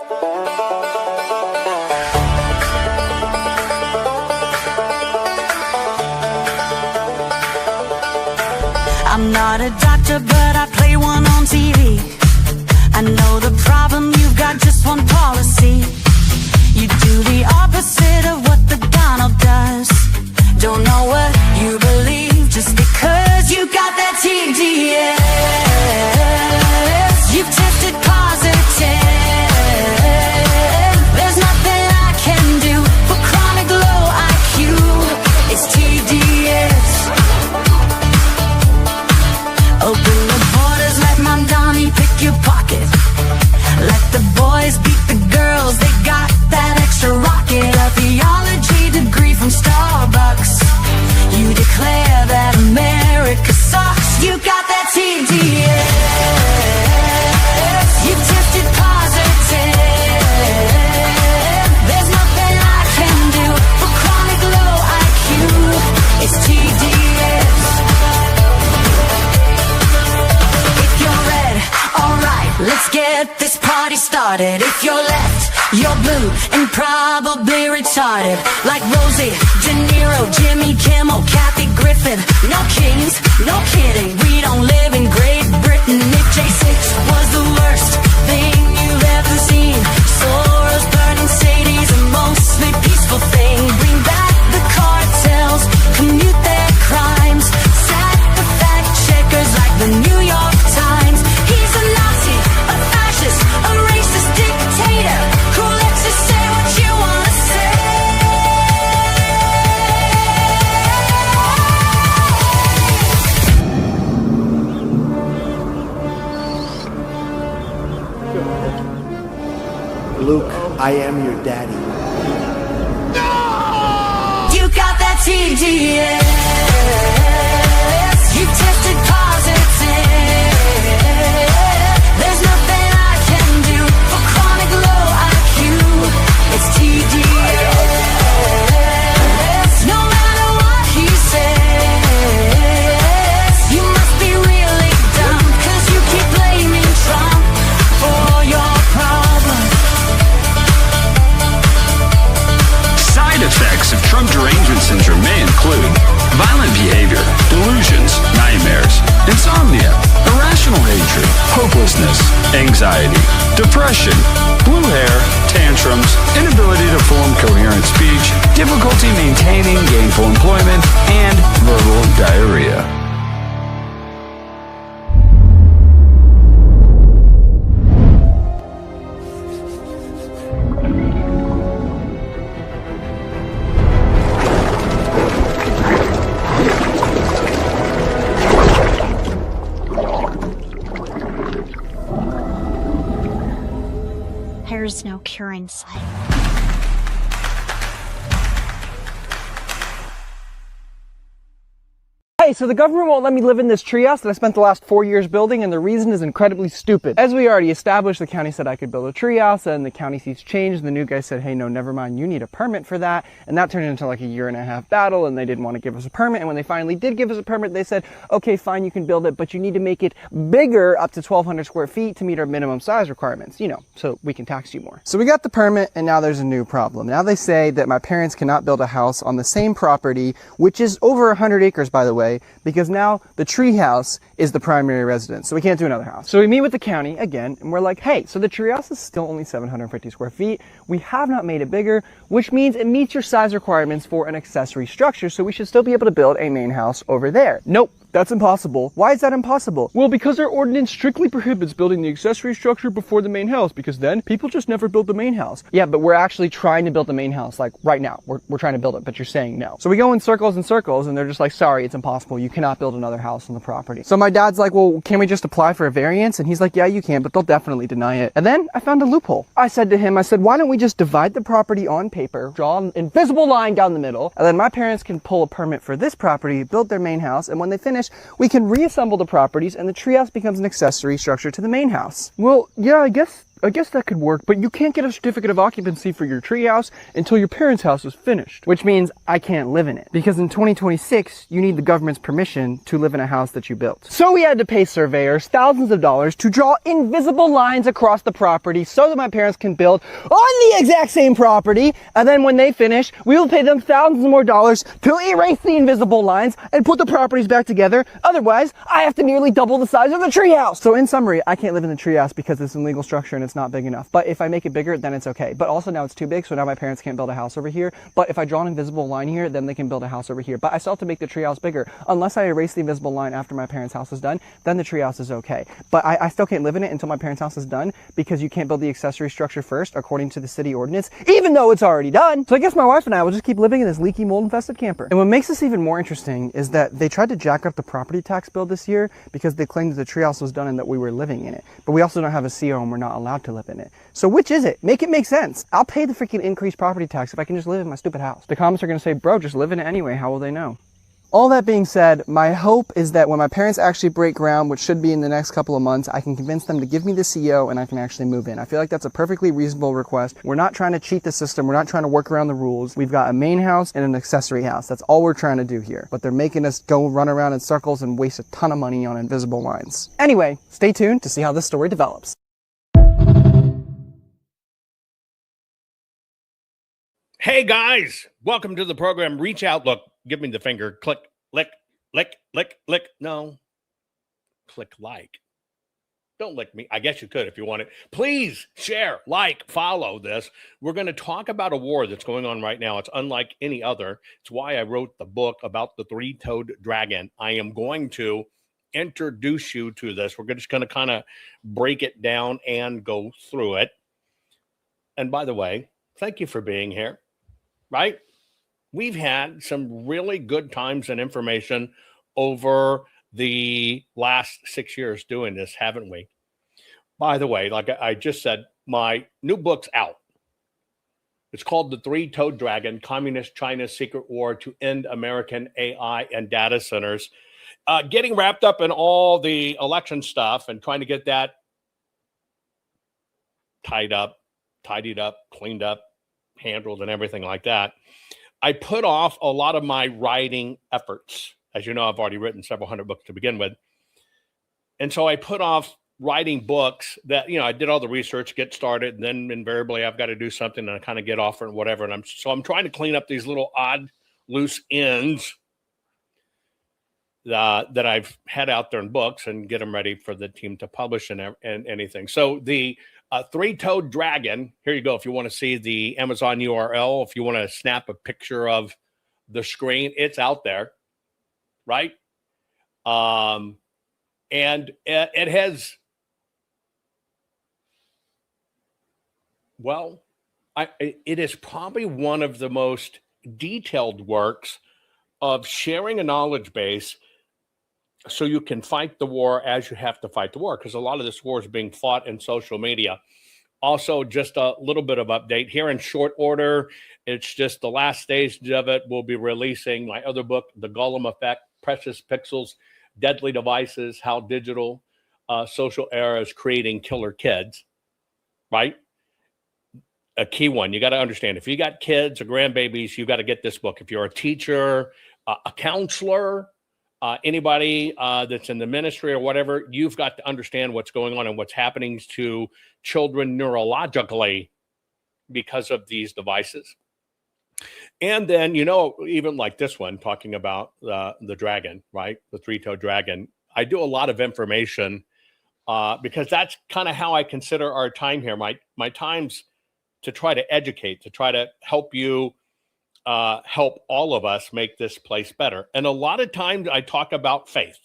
I'm not a doctor, but I play one on TV. I know the problem, you've got just one policy. You do the opposite of what the Donald does. Don't know what you believe just because you got that TDS. You've tested positive. There's nothing I can do for chronic low IQ. It's TDS. Open the borders, let Mom Donnie pick your pocket. Let the boys beat the girls, they got that extra rocket. A theology degree from Starbucks. You declare that America sucks. You got that TDS. You've tested positive. There's nothing I can do for chronic low IQ. It's TDS. If you're red, alright, let's get this party started. If you're left, you're blue and probably retarded. Like Rosie, De Niro, Jimmy Kimmel, Kathy Griffin. No kings, no kidding, we don't live in Great Britain. If J6 was the worst thing you've ever seen, Soros, burning Sadie's a mostly peaceful thing. Bring back the cartels, commute their crimes, sack the fact checkers like the New York Times. He's a Nazi, a fascist, a racist dictator who lets you say what you wanna say. Luke, I am your daddy. You got that TDS. You tested positive. There's nothing I can do for chronic low IQ. It's TDS. No matter what he says, you must be really dumb, 'cause you keep blaming Trump for your problems. Side effects of Trump derangement syndrome may include violent behavior, delusions, nightmares, insomnia, irrational hatred, hopelessness, anxiety, depression, blue hair, tantrums, inability to form coherent speech, difficulty maintaining gainful employment, and verbal diarrhea. There's no cure in sight. Hey, so the government won't let me live in this treehouse that I spent the last 4 years building, and the reason is incredibly stupid. As we already established, the county said I could build a treehouse, and the county seats changed, and the new guy said, hey, no, never mind, you need a permit for that, and that turned into like a 1.5-year battle, and they didn't want to give us a permit, and when they finally did give us a permit, they said, okay, fine, you can build it, but you need to make it bigger, up to 1,200 square feet, to meet our minimum size requirements, you know, so we can tax you more. So we got the permit, and now there's a new problem. Now they say that my parents cannot build a house on the same property, which is over 100 acres, by the way, because now the treehouse is the primary residence, so we can't do another house. So we meet with the county again, and we're like, hey, so the treehouse is still only 750 square feet. We have not made it bigger, which means it meets your size requirements for an accessory structure, so we should still be able to build a main house over there. Nope. That's impossible. Why is that impossible? Well, because our ordinance strictly prohibits building the accessory structure before the main house, because then people just never build the main house. Yeah, but we're actually trying to build the main house, like right now. We're trying to build it, but you're saying no. So we go in circles and circles, and they're just like, sorry, it's impossible. You cannot build another house on the property. So my dad's like, well, can we just apply for a variance? And he's like, yeah, you can, but they'll definitely deny it. And then I found a loophole. I said to him, why don't we just divide the property on paper, draw an invisible line down the middle, and then my parents can pull a permit for this property, build their main house, and when they finish, we can reassemble the properties, and the treehouse becomes an accessory structure to the main house. Well, yeah, I guess I guess that could work, but you can't get a certificate of occupancy for your treehouse until your parents' house is finished. Which means I can't live in it. Because in 2026, you need the government's permission to live in a house that you built. So we had to pay surveyors thousands of dollars to draw invisible lines across the property so that my parents can build on the exact same property. And then when they finish, we will pay them thousands more dollars to erase the invisible lines and put the properties back together. Otherwise, I have to nearly double the size of the treehouse. So in summary, I can't live in the treehouse because it's an illegal structure and it's not big enough. But if I make it bigger, then it's okay. But also now it's too big, so now my parents can't build a house over here. But if I draw an invisible line here, then they can build a house over here. But I still have to make the treehouse bigger. Unless I erase the invisible line after my parents' house is done, then the treehouse is okay. But I still can't live in it until my parents' house is done because you can't build the accessory structure first according to the city ordinance, even though it's already done. So I guess my wife and I will just keep living in this leaky, mold-infested camper. And what makes this even more interesting is that they tried to jack up the property tax bill this year because they claimed that the treehouse was done and that we were living in it. But we also don't have a CO and we're not allowed to live in it. So which is it? Make it make sense. I'll pay the freaking increased property tax if I can just live in my stupid house. The comments are going to say, bro, just live in it anyway. How will they know? All that being said, my hope is that when my parents actually break ground, which should be in the next couple of months, I can convince them to give me the CO and I can actually move in. I feel like that's a perfectly reasonable request. We're not trying to cheat the system. We're not trying to work around the rules. We've got a main house and an accessory house. That's all we're trying to do here. But they're making us go run around in circles and waste a ton of money on invisible lines. Anyway, stay tuned to see how this story develops. Hey guys, welcome to the program. Reach out, look, give me the finger, click, lick, lick, lick, lick. No, click like. Don't lick me. I guess you could if you wanted. Please share, like, follow this. We're going to talk about a war that's going on right now. It's unlike any other. It's why I wrote the book about the three-toed dragon. I am going to introduce you to this. We're just going to kind of break it down and go through it. And by the way, thank you for being here. Right? We've had some really good times and information over the last 6 years doing this, haven't we? By the way, like I just said, my new book's out. It's called The Three-Toed Dragon, Communist China's Secret War to End American AI and Data Centers. Getting wrapped up in all the election stuff and trying to get that tidied up, cleaned up, handled and everything like that. I put off a lot of my writing efforts. As you know, I've already written several hundred books to begin with. And so I put off writing books that, I did all the research, get started, and then invariably I've got to do something and I kind of get off and whatever. And I'm trying to clean up these little odd loose ends that I've had out there in books and get them ready for the team to publish and anything. So the Three-Toed Dragon, here you go. If you want to see the Amazon URL, if you want to snap a picture of the screen, it's out there, right? And it has, well, it is probably one of the most detailed works of sharing a knowledge base so you can fight the war as you have to fight the war, because a lot of this war is being fought in social media. Also, just a little bit of update here in short order. It's just the last stage of it. We'll be releasing my other book, The Golem Effect, Precious Pixels, Deadly Devices, How Digital Social Era is Creating Killer Kids, right? A key one. You got to understand, if you got kids or grandbabies, you got to get this book. If you're a teacher, a counselor, anybody that's in the ministry or whatever, you've got to understand what's going on and what's happening to children neurologically because of these devices. And then, even like this one, talking about the dragon, right? The three-toed dragon. I do a lot of information because that's kind of how I consider our time here. My time's to try to educate, to try to help you, help all of us make this place better. And a lot of times I talk about faith.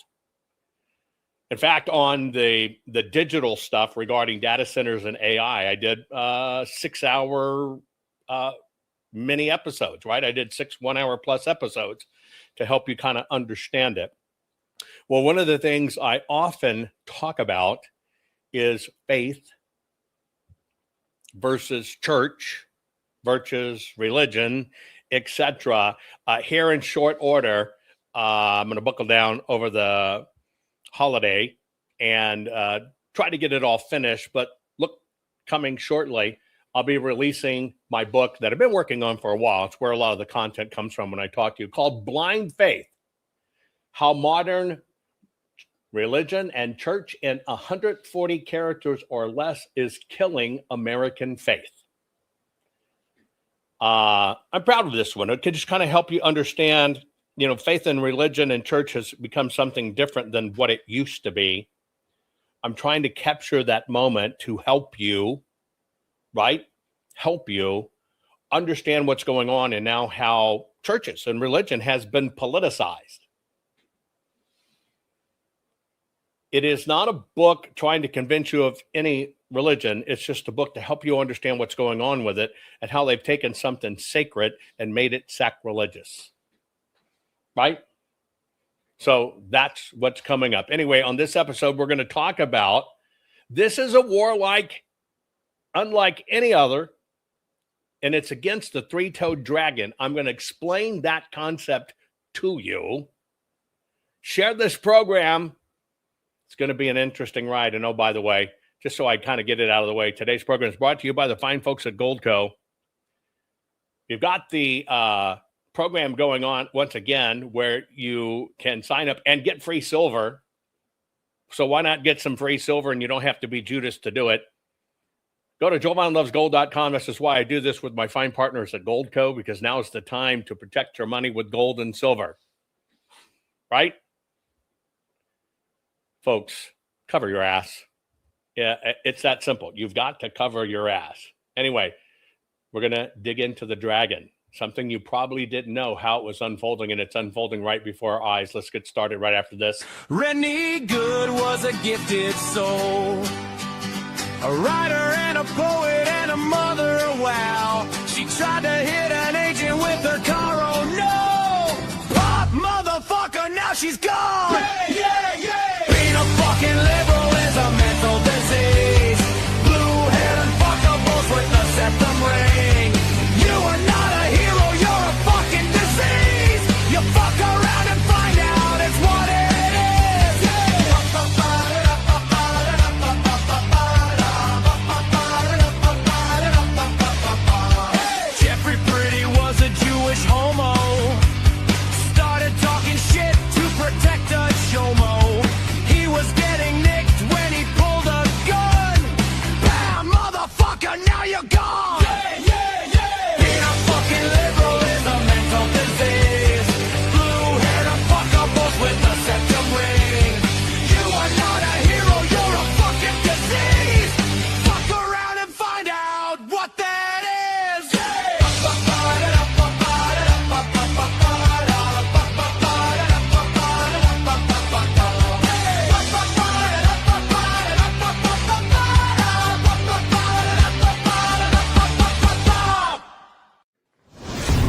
In fact, on the digital stuff regarding data centers and AI, I did 6-hour mini episodes, right? I did 6 1-hour plus episodes to help you kind of understand it. Well, one of the things I often talk about is faith versus church versus religion, etc. Here in short order, I'm going to buckle down over the holiday and try to get it all finished. But look, coming shortly, I'll be releasing my book that I've been working on for a while. It's where a lot of the content comes from when I talk to you, called Blind Faith: How Modern Religion and Church in 140 Characters or Less is Killing American Faith. I'm proud of this one. It could just kind of help you understand, faith and religion and church has become something different than what it used to be. I'm trying to capture that moment to help you, right? Help you understand what's going on and now how churches and religion has been politicized. It is not a book trying to convince you of any religion. It's just a book to help you understand what's going on with it and how they've taken something sacred and made it sacrilegious. Right? So that's what's coming up. Anyway, on this episode, we're going to talk about, this is a war unlike any other, and it's against the three-toed dragon. I'm going to explain that concept to you. Share this program. It's going to be an interesting ride. And oh, by the way, just so I kind of get it out of the way, today's program is brought to you by the fine folks at Goldco. You've got the program going on once again where you can sign up and get free silver. So why not get some free silver, and you don't have to be Judas to do it. Go to jovanlovesgold.com. This is why I do this with my fine partners at Goldco, because now is the time to protect your money with gold and silver. Right? Folks, cover your ass. Yeah, it's that simple. You've got to cover your ass. Anyway, we're going to dig into the dragon, something you probably didn't know how it was unfolding, and it's unfolding right before our eyes. Let's get started right after this. Rennie Good was a gifted soul, a writer and a poet and a mother, wow. She tried to hit an agent with her car, oh no! Pop, motherfucker, now she's gone! Yeah! Being a fucking liberal is a mental disease. Blue-haired and fuckables with the septum ring. You are not a hero, you're a fucking disease. You fuck around and find out it's what it is. Jeffrey Pretty was a Jewish homo. Started talking shit to protect a chomo. He was getting nicked when he pulled a gun. Bam, motherfucker, now you're gone. Yeah. Being a fucking liberal is a mental disease. Blue-haired and fuckables with the septum ring. You are not a hero, you're a fucking disease. Fuck around and find out what that is.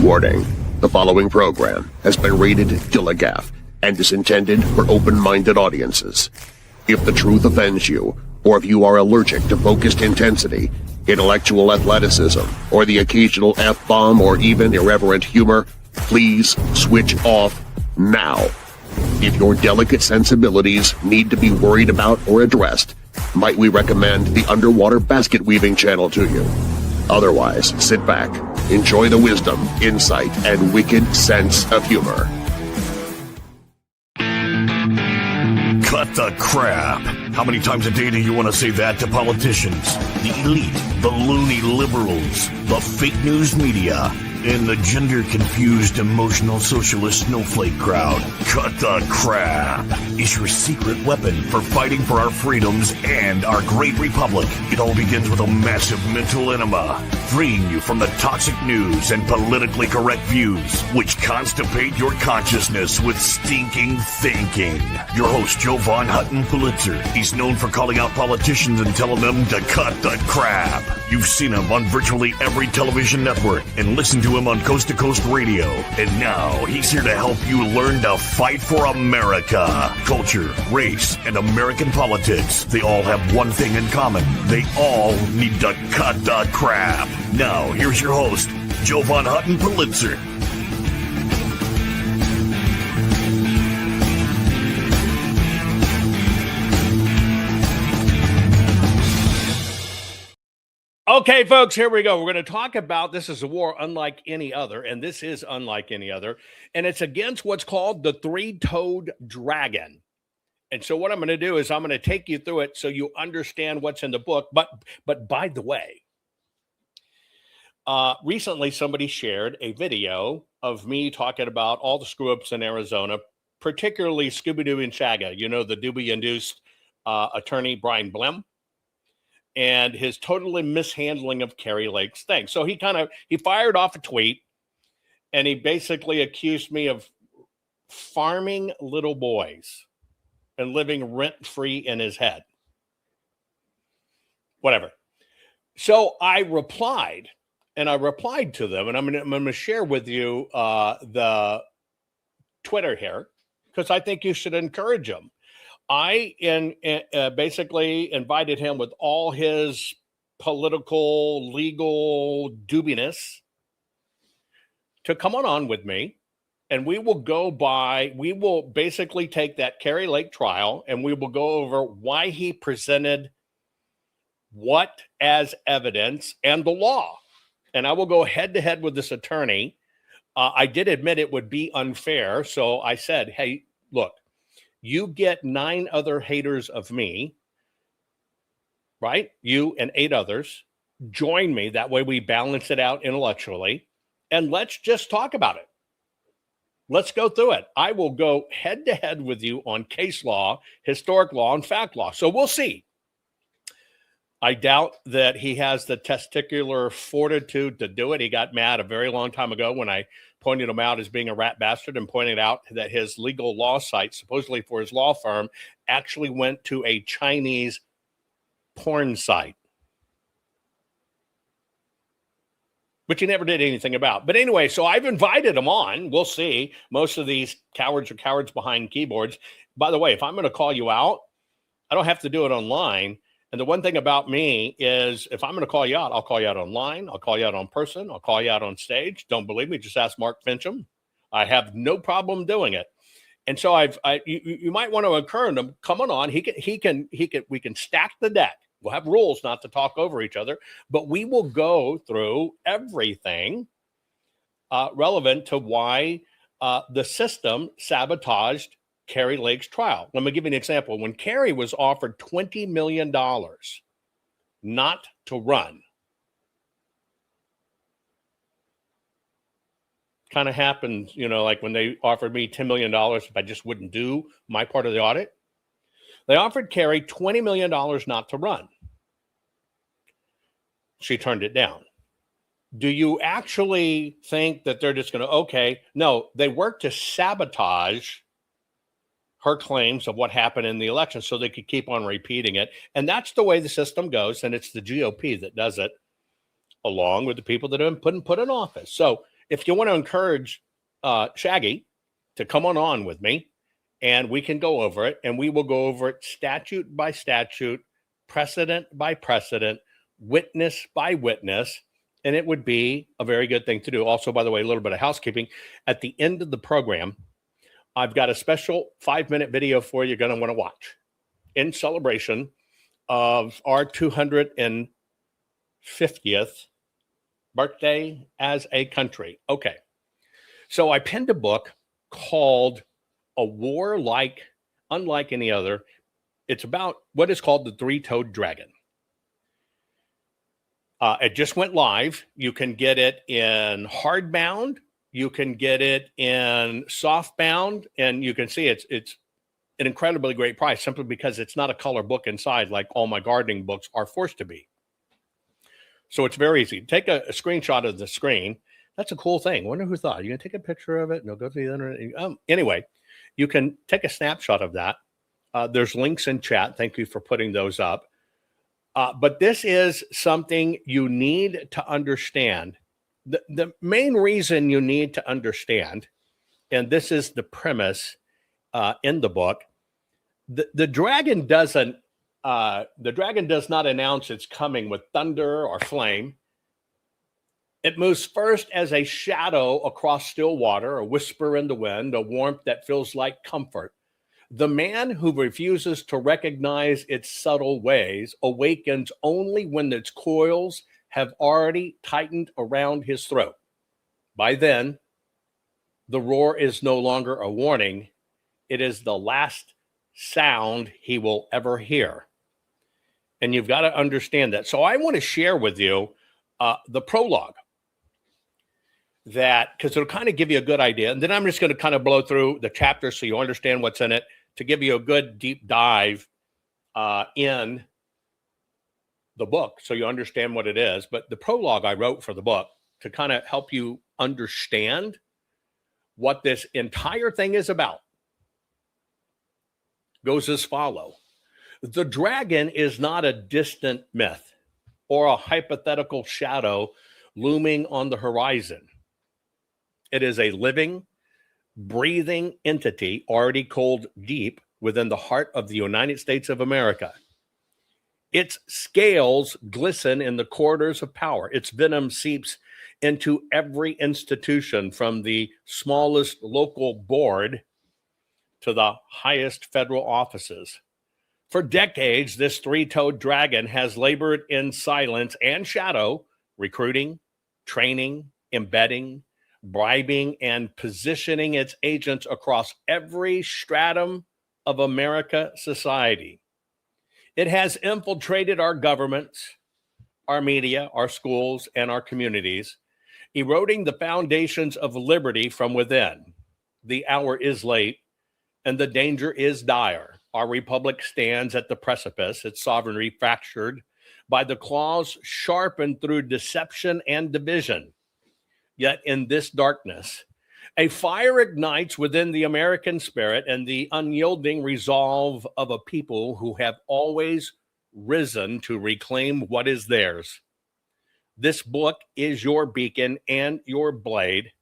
Warning. The following program has been rated Gilligaff and is intended for open-minded audiences. If the truth offends you, or if you are allergic to focused intensity, intellectual athleticism, or the occasional F-bomb or even irreverent humor, please switch off now. If your delicate sensibilities need to be worried about or addressed, might we recommend the Underwater Basket Weaving channel to you? Otherwise, sit back, enjoy the wisdom, insight, and wicked sense of humor. Cut the crap. How many times a day do you want to say that to politicians, the elite, the loony liberals, the fake news media, and the gender-confused, emotional socialist snowflake crowd? Cut the crap is your secret weapon for fighting for our freedoms and our great republic. It all begins with a massive mental enema, freeing you from the toxic news and politically correct views, which constipate your consciousness with stinking thinking. Your host, Jovan Hutton Pulitzer. He's known for calling out politicians and telling them to cut the crap. You've seen him on virtually every television network and listened to him on Coast to Coast Radio. And now he's here to help you learn to fight for America. Culture, race, and American politics. They all have one thing in common. They all need to cut the crap. Now, here's your host, Jovan Hutton Pulitzer. Okay, folks, here we go. We're going to talk about this is a war unlike any other, and this is unlike any other, and it's against what's called the three-toed dragon. And so what I'm going to do is I'm going to take you through it so you understand what's in the book. But by the way, recently somebody shared a video of me talking about all the screw-ups in Arizona, particularly Scooby-Doo and Shagga, you know, the Doobie-induced attorney Brian Blem, and his totally mishandling of Carrie Lake's thing. So he fired off a tweet, and he basically accused me of farming little boys and living rent-free in his head. Whatever. So I replied to them, and I'm going to share with you the Twitter here, because I think you should encourage them. I basically invited him with all his political, legal doobiness to come on with me, and we will basically take that Carrie Lake trial, and we will go over why he presented what as evidence and the law. And I will go head to head with this attorney. I did admit it would be unfair. So I said, hey, look, you get 9 other haters of me, right? You and 8 others. Join me. That way we balance it out intellectually. And let's just talk about it. Let's go through it. I will go head to head with you on case law, historic law, and fact law. So we'll see. I doubt that he has the testicular fortitude to do it. He got mad a very long time ago when I pointed him out as being a rat bastard and pointed out that his legal law site, supposedly for his law firm, actually went to a Chinese porn site, which he never did anything about. But anyway, so I've invited him on. We'll see. Most of these cowards are cowards behind keyboards. By the way, if I'm going to call you out, I don't have to do it online. And the one thing about me is if I'm going to call you out, I'll call you out online. I'll call you out on person. I'll call you out on stage. Don't believe me? Just ask Mark Fincham. I have no problem doing it. And so you might want to encourage him. Come on. We can stack the deck. We'll have rules not to talk over each other, but we will go through everything relevant to why the system sabotaged Carrie Lake's trial. Let me give you an example. When Carrie was offered $20 million not to run, kind of happened, you know, like when they offered me $10 million if I just wouldn't do my part of the audit. They offered Carrie $20 million not to run. She turned it down. Do you actually think that they're just going to, okay, no, they worked to sabotage her claims of what happened in the election so they could keep on repeating it. And that's the way the system goes. And it's the GOP that does it, along with the people that have been put in office. So if you want to encourage Shaggy to come on with me, and we can go over it, and we will go over it statute by statute, precedent by precedent, witness by witness, and it would be a very good thing to do. Also, by the way, a little bit of housekeeping. At the end of the program, I've got a special 5-minute video for you you're going to want to watch in celebration of our 250th birthday as a country. Okay. So I penned a book called A War Unlike Any Other. It's about what is called the three-toed dragon. It just went live. You can get it in hardbound. You can get it in softbound, and you can see it's an incredibly great price simply because it's not a color book inside like all my gardening books are forced to be. So it's very easy. Take a screenshot of the screen. That's a cool thing. I wonder who thought. You can take a picture of it and go to the internet. Anyway, you can take a snapshot of that. There's links in chat. Thank you for putting those up. But this is something you need to understand. The main reason you need to understand, and this is the premise in the book, the dragon does not announce it's coming with thunder or flame. It moves first as a shadow across still water, a whisper in the wind, a warmth that feels like comfort. The man who refuses to recognize its subtle ways awakens only when its coils have already tightened around his throat. By then, the roar is no longer a warning. It is the last sound he will ever hear. And you've got to understand that. So I want to share with you the prologue, that because it'll kind of give you a good idea. And then I'm just going to kind of blow through the chapter so you understand what's in it, to give you a good deep dive in the book so you understand what it is. But the prologue I wrote for the book to kind of help you understand what this entire thing is about goes as follows. The dragon is not a distant myth or a hypothetical shadow looming on the horizon. It is a living, breathing entity already cold deep within the heart of the United States of America. Its scales glisten in the corridors of power. Its venom seeps into every institution, from the smallest local board to the highest federal offices. For decades, this three-toed dragon has labored in silence and shadow, recruiting, training, embedding, bribing, and positioning its agents across every stratum of America society. It has infiltrated our governments, our media, our schools, and our communities, eroding the foundations of liberty from within. The hour is late, and the danger is dire. Our republic stands at the precipice, its sovereignty fractured by the claws sharpened through deception and division. Yet in this darkness, a fire ignites within the American spirit and the unyielding resolve of a people who have always risen to reclaim what is theirs. This book is your beacon and your blade,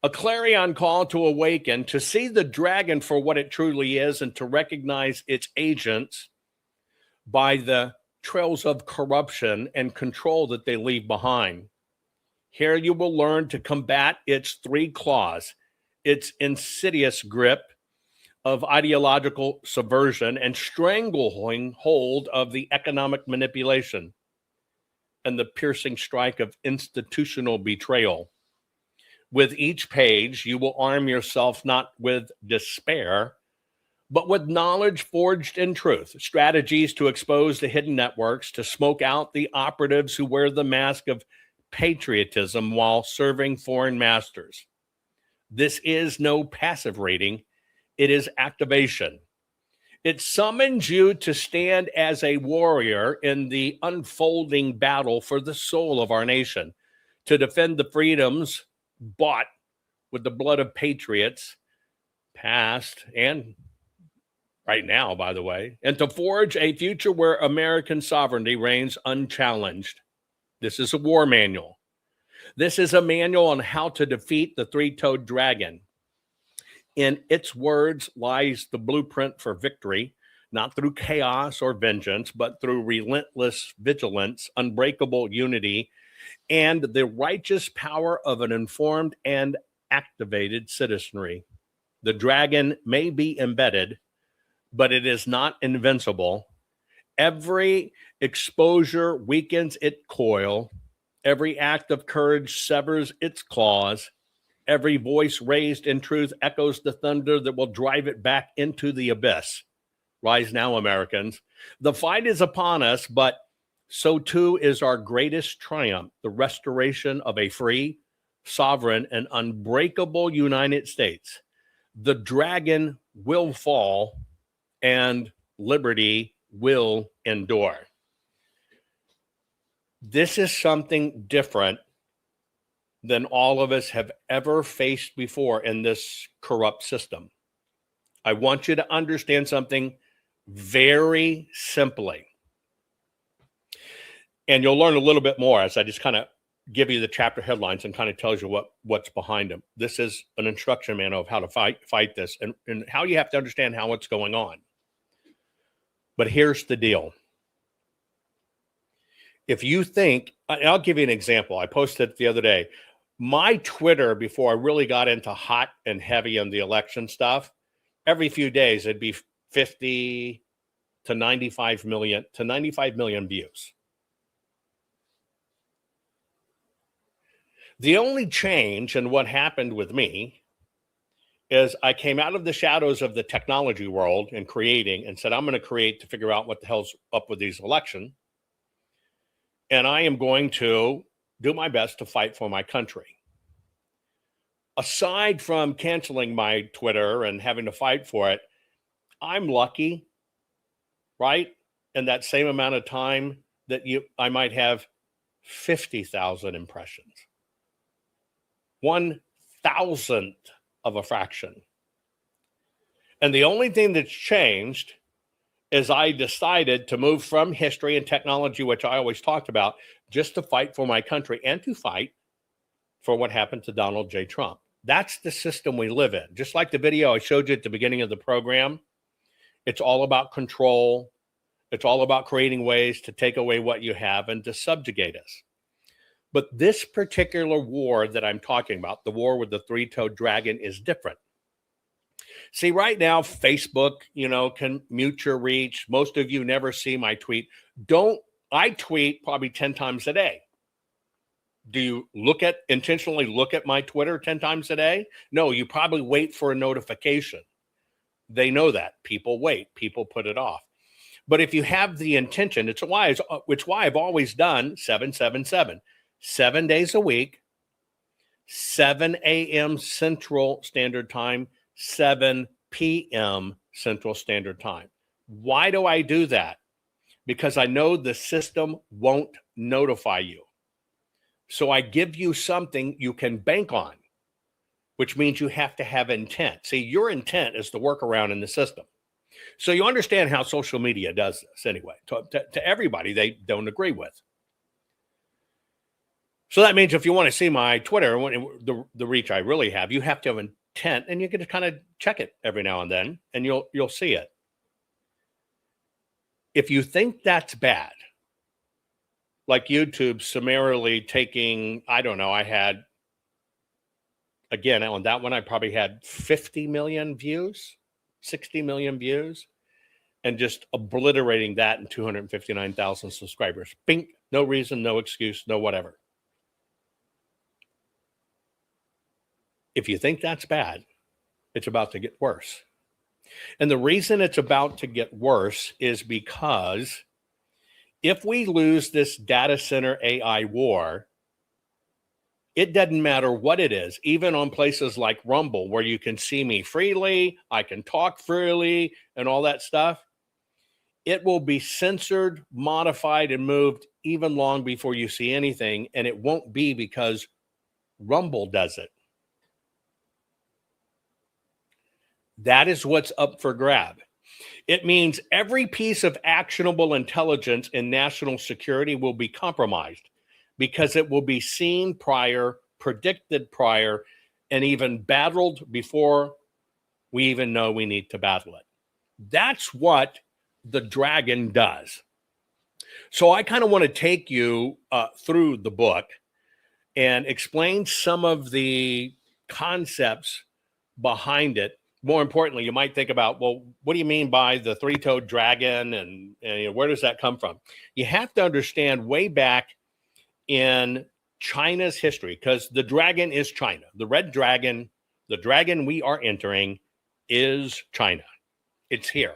a clarion call to awaken, to see the dragon for what it truly is, and to recognize its agents by the trails of corruption and control that they leave behind. Here you will learn to combat its three claws, its insidious grip of ideological subversion and strangling hold of the economic manipulation, and the piercing strike of institutional betrayal. With each page, you will arm yourself not with despair, but with knowledge forged in truth, strategies to expose the hidden networks, to smoke out the operatives who wear the mask of patriotism while serving foreign masters. This is no passive reading, it is activation. It summons you to stand as a warrior in the unfolding battle for the soul of our nation, to defend the freedoms bought with the blood of patriots, past and right now, by the way, and to forge a future where American sovereignty reigns unchallenged. This is a war manual. This is a manual on how to defeat the three-toed dragon. In its words lies the blueprint for victory, not through chaos or vengeance, but through relentless vigilance, unbreakable unity, and the righteous power of an informed and activated citizenry. The dragon may be embedded, but it is not invincible. Every exposure weakens its coil. Every act of courage severs its claws. Every voice raised in truth echoes the thunder that will drive it back into the abyss. Rise now, Americans. The fight is upon us, but so too is our greatest triumph, the restoration of a free, sovereign, and unbreakable United States. The dragon will fall, and liberty will endure. This is something different than all of us have ever faced before in this corrupt system. I want you to understand something very simply. And you'll learn a little bit more as I just kind of give you the chapter headlines and kind of tells you what's behind them. This is an instruction manual of how to fight this and how you have to understand how it's going on. But here's the deal. If you think, I'll give you an example. I posted it the other day. My Twitter, before I really got into hot and heavy on the election stuff, every few days it'd be 50 to 95 million views. The only change in what happened with me is I came out of the shadows of the technology world and creating and said, I'm going to create to figure out what the hell's up with these elections. And I am going to do my best to fight for my country. Aside from canceling my Twitter and having to fight for it, I'm lucky, right? In that same amount of time that I might have 50,000 impressions. 1,000th of a fraction. And the only thing that's changed is I decided to move from history and technology, which I always talked about, just to fight for my country and to fight for what happened to Donald J. Trump. That's the system we live in. Just like the video I showed you at the beginning of the program, it's all about control. It's all about creating ways to take away what you have and to subjugate us. But this particular war that I'm talking about, the war with the three-toed dragon, is different. See, right now, Facebook, can mute your reach. Most of you never see my tweet. I tweet probably 10 times a day. Do you intentionally look at my Twitter 10 times a day? No, you probably wait for a notification. They know that. People wait. People put it off. But if you have the intention, it's why I've always done 777. 7 days a week, 7 a.m. Central Standard Time, 7 p.m. Central Standard Time. Why do I do that? Because I know the system won't notify you. So I give you something you can bank on, which means you have to have intent. See, your intent is the workaround in the system. So you understand how social media does this anyway, to everybody they don't agree with. So that means if you want to see my Twitter, the reach I really have, you have to have intent, and you get to kind of check it every now and then, and you'll see it. If you think that's bad, like YouTube summarily taking, I don't know, I had, again, on that one, I probably had 50 million views, 60 million views, and just obliterating that in 259,000 subscribers. Bink, no reason, no excuse, no whatever. If you think that's bad, it's about to get worse. And the reason it's about to get worse is because if we lose this data center AI war, it doesn't matter what it is, even on places like Rumble, where you can see me freely, I can talk freely, and all that stuff. It will be censored, modified, and moved even long before you see anything. And it won't be because Rumble does it. That is what's up for grab. It means every piece of actionable intelligence in national security will be compromised because it will be seen prior, predicted prior, and even battled before we even know we need to battle it. That's what the dragon does. So I kind of want to take you through the book and explain some of the concepts behind it. More importantly, you might think about, well, what do you mean by the three-toed dragon and where does that come from? You have to understand way back in China's history, because the dragon is China. The red dragon, the dragon we are entering is China. It's here.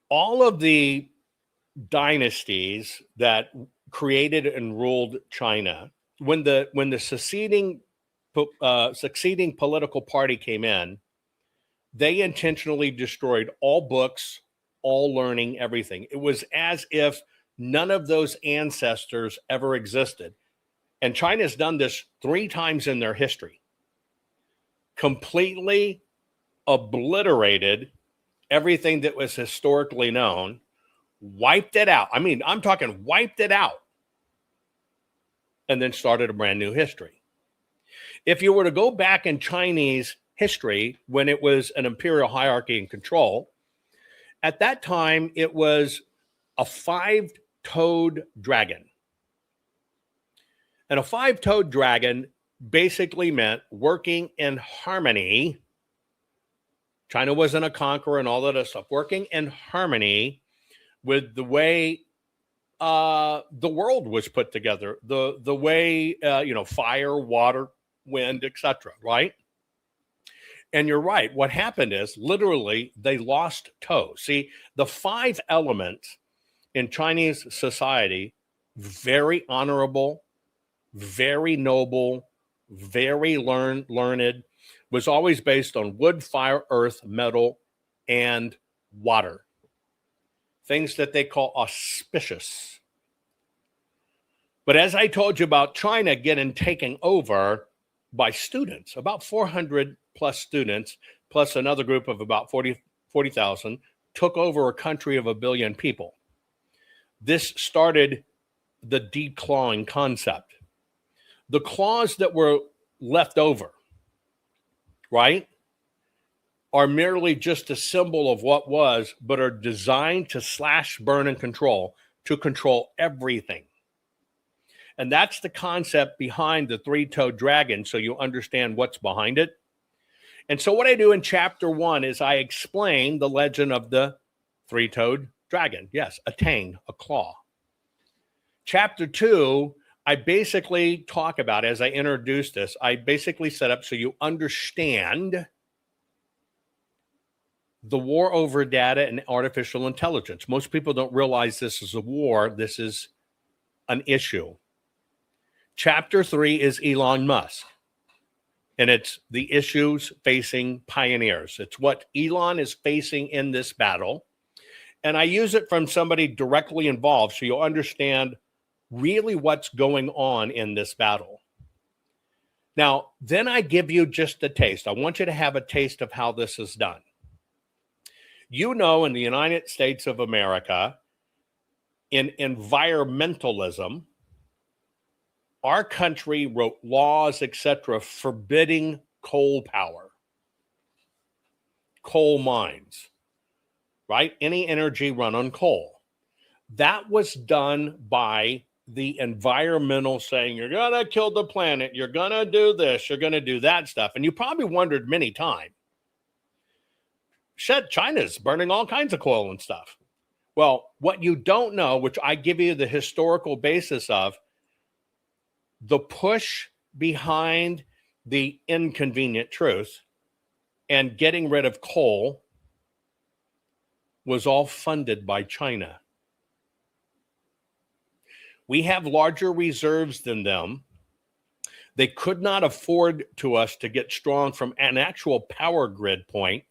All of the dynasties that created and ruled China, when the succeeding political party came in, they intentionally destroyed all books, all learning, everything. It was as if none of those ancestors ever existed. And China's done this 3 times in their history. Completely obliterated everything that was historically known, wiped it out. I mean, I'm talking wiped it out, and then started a brand new history. If you were to go back in Chinese history, when it was an imperial hierarchy and control, at that time, it was a 5-toed dragon. And a 5-toed dragon basically meant working in harmony. China wasn't a conqueror and all that other stuff. Working in harmony with the way the world was put together, the way, fire, water, wind, etc., right? And you're right. What happened is literally they lost toe. See, the 5 elements in Chinese society, very honorable, very noble, very learned, was always based on wood, fire, earth, metal, and water. Things that they call auspicious. But as I told you about China getting taken over by students, about 400 plus students, plus another group of about 40,000, took over a country of 1 billion people. This started the declawing concept. The claws that were left over, right, are merely just a symbol of what was, but are designed to slash, burn, and to control everything. And that's the concept behind the 3-toed dragon, so you understand what's behind it. And so what I do in chapter 1 is I explain the legend of the 3-toed dragon. Yes, a tang, a claw. Chapter 2, I basically talk about, as I introduce this, I basically set up so you understand the war over data and artificial intelligence. Most people don't realize this is a war. This is an issue. Chapter 3 is Elon Musk. And it's the issues facing pioneers. It's what Elon is facing in this battle. And I use it from somebody directly involved so you'll understand really what's going on in this battle. Now, then I give you just a taste. I want you to have a taste of how this is done. You know, in the United States of America, in environmentalism, our country wrote laws, etc., forbidding coal power, coal mines, right? Any energy run on coal. That was done by the environmental saying, you're going to kill the planet, you're going to do this, you're going to do that stuff. And you probably wondered many times, shit, China's burning all kinds of coal and stuff. Well, what you don't know, which I give you the historical basis of, the push behind the inconvenient truth and getting rid of coal was all funded by China. We have larger reserves than them. They could not afford to us to get strong from an actual power grid point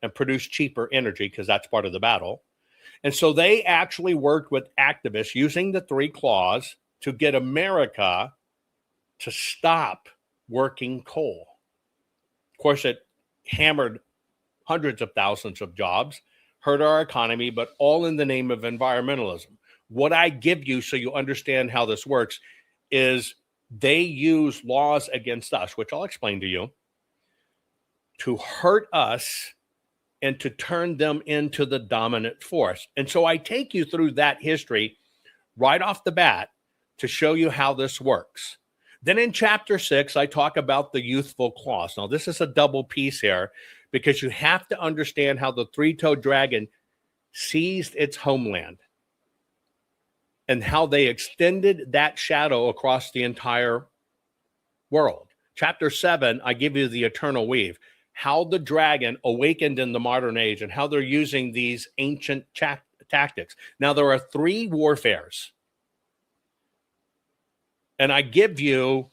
and produce cheaper energy, because that's part of the battle. And so they actually worked with activists using the 3 claws to get America to stop working coal. Of course, it hammered hundreds of thousands of jobs, hurt our economy, but all in the name of environmentalism. What I give you so you understand how this works is they use laws against us, which I'll explain to you, to hurt us and to turn them into the dominant force. And so I take you through that history right off the bat to show you how this works. Then in chapter 6, I talk about the youthful claws. Now, this is a double piece here because you have to understand how the 3-toed dragon seized its homeland and how they extended that shadow across the entire world. Chapter 7, I give you the eternal weave, how the dragon awakened in the modern age and how they're using these ancient tactics. Now, there are 3 warfares. And I give you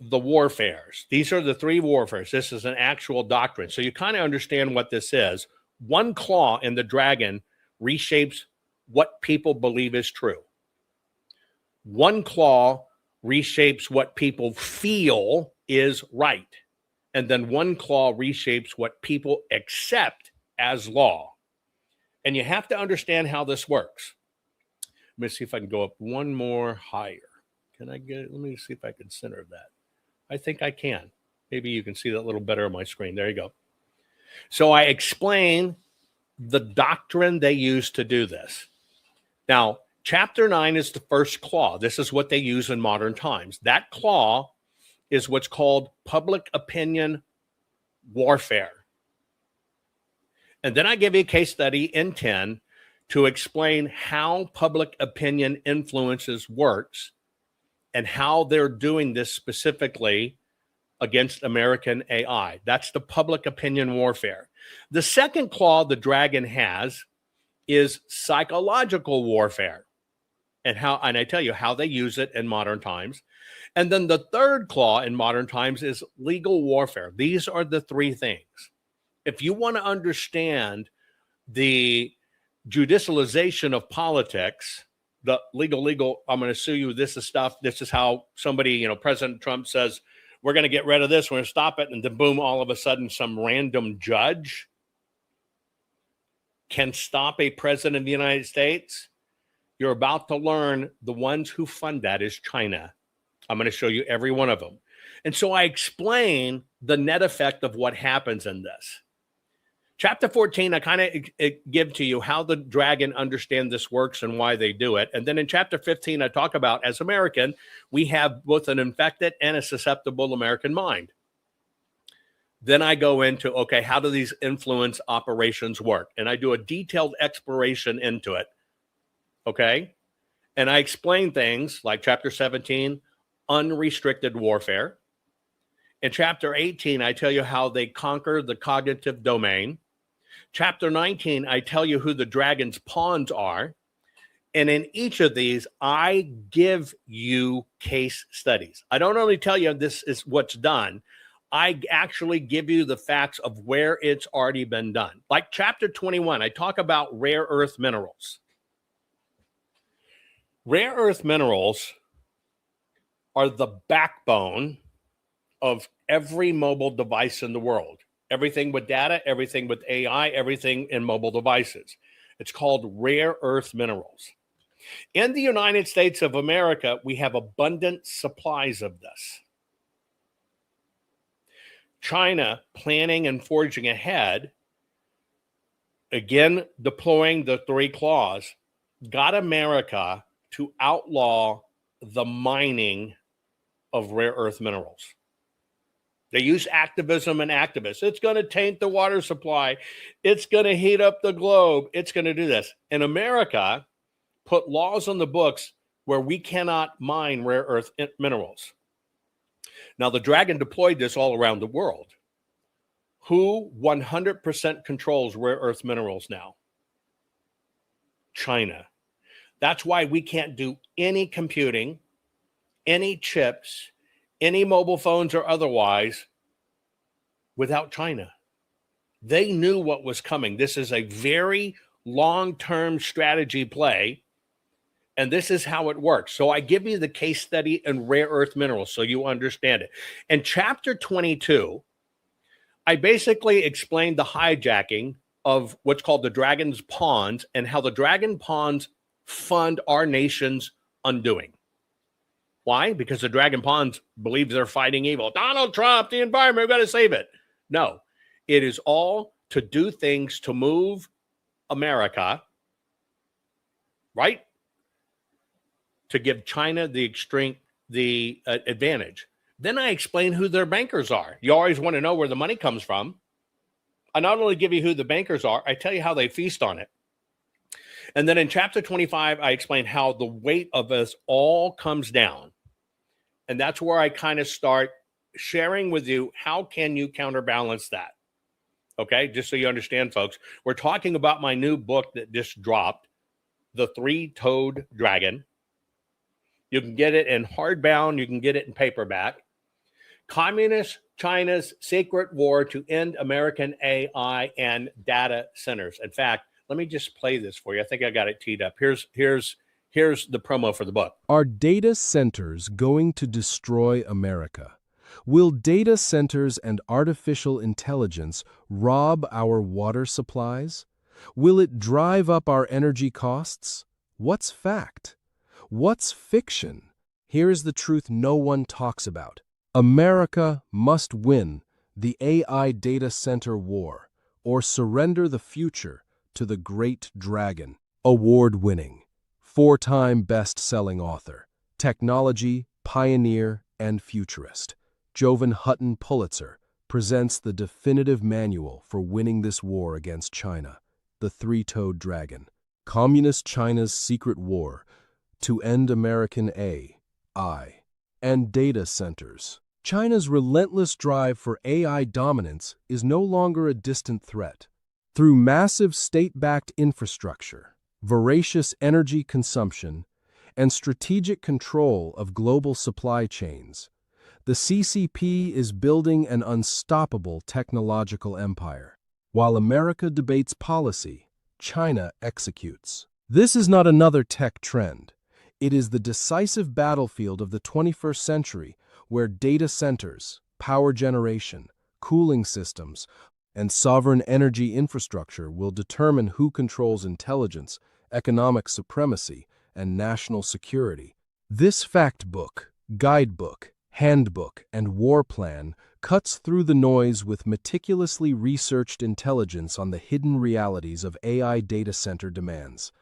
the warfares. These are the 3 warfares. This is an actual doctrine. So you kind of understand what this is. 1 claw in the dragon reshapes what people believe is true. 1 claw reshapes what people feel is right. And then 1 claw reshapes what people accept as law. And you have to understand how this works. Let me see if I can go up one more higher. Can I get it? Let me see if I can center that. I think I can. Maybe you can see that a little better on my screen. There you go. So I explain the doctrine they use to do this. Now, chapter 9 is the first claw. This is what they use in modern times. That claw is what's called public opinion warfare. And then I give you a case study in 10 to explain how public opinion influences works and how they're doing this specifically against American AI. That's the public opinion warfare. The second claw the dragon has is psychological warfare, and I tell you how they use it in modern times. And then the third claw in modern times is legal warfare. These are the three things. If you want to understand the judicialization of politics, the legal, I'm going to sue you, this is stuff, this is how somebody, President Trump says, we're going to get rid of this, we're going to stop it, and then boom, all of a sudden some random judge can stop a president of the United States. You're about to learn the ones who fund that is China. I'm going to show you every one of them. And so I explain the net effect of what happens in this. Chapter 14, I kind of give to you how the dragon understands this works and why they do it. And then in chapter 15, I talk about, as American, we have both an infected and a susceptible American mind. Then I go into, okay, how do these influence operations work? And I do a detailed exploration into it, okay? And I explain things like chapter 17, unrestricted warfare. In chapter 18, I tell you how they conquer the cognitive domain. Chapter 19, I tell you who the dragon's pawns are. And in each of these, I give you case studies. I don't only tell you this is what's done. I actually give you the facts of where it's already been done. Like chapter 21, I talk about rare earth minerals. Rare earth minerals are the backbone of every mobile device in the world. Everything with data, everything with AI, everything in mobile devices. It's called rare earth minerals. In the United States of America, we have abundant supplies of this. China, planning and forging ahead, again, deploying the three claws, got America to outlaw the mining of rare earth minerals. They use activism and activists. It's going to taint the water supply. It's going to heat up the globe. It's going to do this. And America put laws on the books where we cannot mine rare earth minerals. Now, the dragon deployed this all around the world. Who 100% controls rare earth minerals now? China. That's why we can't do any computing, any chips, any mobile phones or otherwise without China. They knew what was coming. This is a very long-term strategy play, and this is how it works. So I give you the case study in rare earth minerals so you understand it. In chapter 22, I basically explained the hijacking of what's called the dragon's pawns and how the dragon pawns fund our nation's undoing. Why? Because the dragon pawns believe they're fighting evil. Donald Trump, the environment, we've got to save it. No, it is all to do things to move America, right? To give China the advantage. Then I explain who their bankers are. You always want to know where the money comes from. I not only give you who the bankers are, I tell you how they feast on it. And then in chapter 25, I explain how the weight of us all comes down. And that's where I kind of start sharing with you, how can you counterbalance that? Okay, just so you understand, folks, we're talking about my new book that just dropped, The Three-Toed Dragon. You can get it in hardbound, you can get it in paperback. Communist China's Secret War to End American AI and Data Centers. In fact, let me just play this for you. I think I got it teed up. Here's the promo for the book. Are data centers going to destroy America? Will data centers and artificial intelligence rob our water supplies? Will it drive up our energy costs? What's fact? What's fiction? Here's the truth no one talks about. America must win the AI data center war or surrender the future to the great dragon. Award-winning, 4-time best-selling author, technology, pioneer, and futurist, Jovan Hutton Pulitzer presents the definitive manual for winning this war against China, the Three-Toed Dragon. Communist China's secret war to end American AI and data centers. China's relentless drive for AI dominance is no longer a distant threat. Through massive state-backed infrastructure, voracious energy consumption, and strategic control of global supply chains, the CCP is building an unstoppable technological empire. While America debates policy, China executes. This is not another tech trend. It is the decisive battlefield of the 21st century, where data centers, power generation, cooling systems, and sovereign energy infrastructure will determine who controls intelligence, economic supremacy, and national security. This fact book, guidebook, handbook, and war plan cuts through the noise with meticulously researched intelligence on the hidden realities of AI data center demands.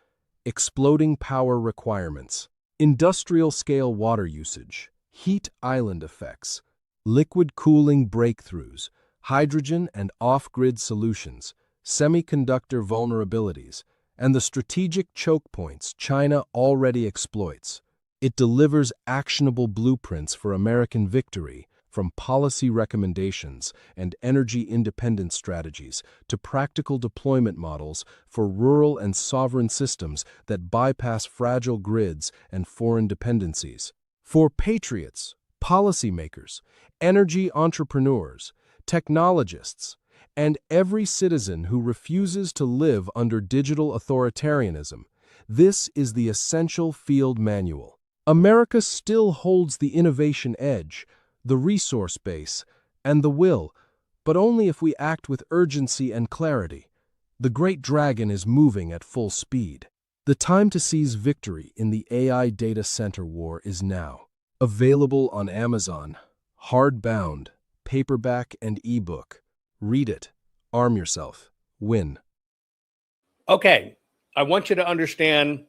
Exploding power requirements, industrial-scale water usage, heat island effects, liquid cooling breakthroughs, hydrogen and off-grid solutions, semiconductor vulnerabilities, and the strategic choke points China already exploits. It delivers actionable blueprints for American victory, from policy recommendations and energy independence strategies to practical deployment models for rural and sovereign systems that bypass fragile grids and foreign dependencies. For patriots, policymakers, energy entrepreneurs, technologists, and every citizen who refuses to live under digital authoritarianism, this is the essential field manual. America still holds the innovation edge, the resource base, and the will, but only if we act with urgency and clarity. The great dragon is moving at full speed. The time to seize victory in the AI data center war is now. Available on Amazon, hardbound, paperback, and ebook. Read it. Arm yourself. Win. Okay, I want you to understand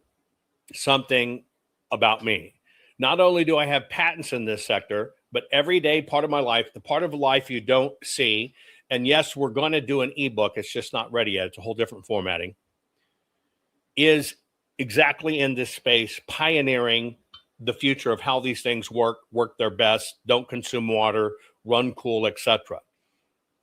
something about me. Not only do I have patents in this sector, but every day part of my life, the part of life you don't see, and yes, we're going to do an ebook, it's just not ready yet, it's a whole different formatting, is exactly in this space, pioneering the future of how these things work their best, don't consume water, run cool, etc.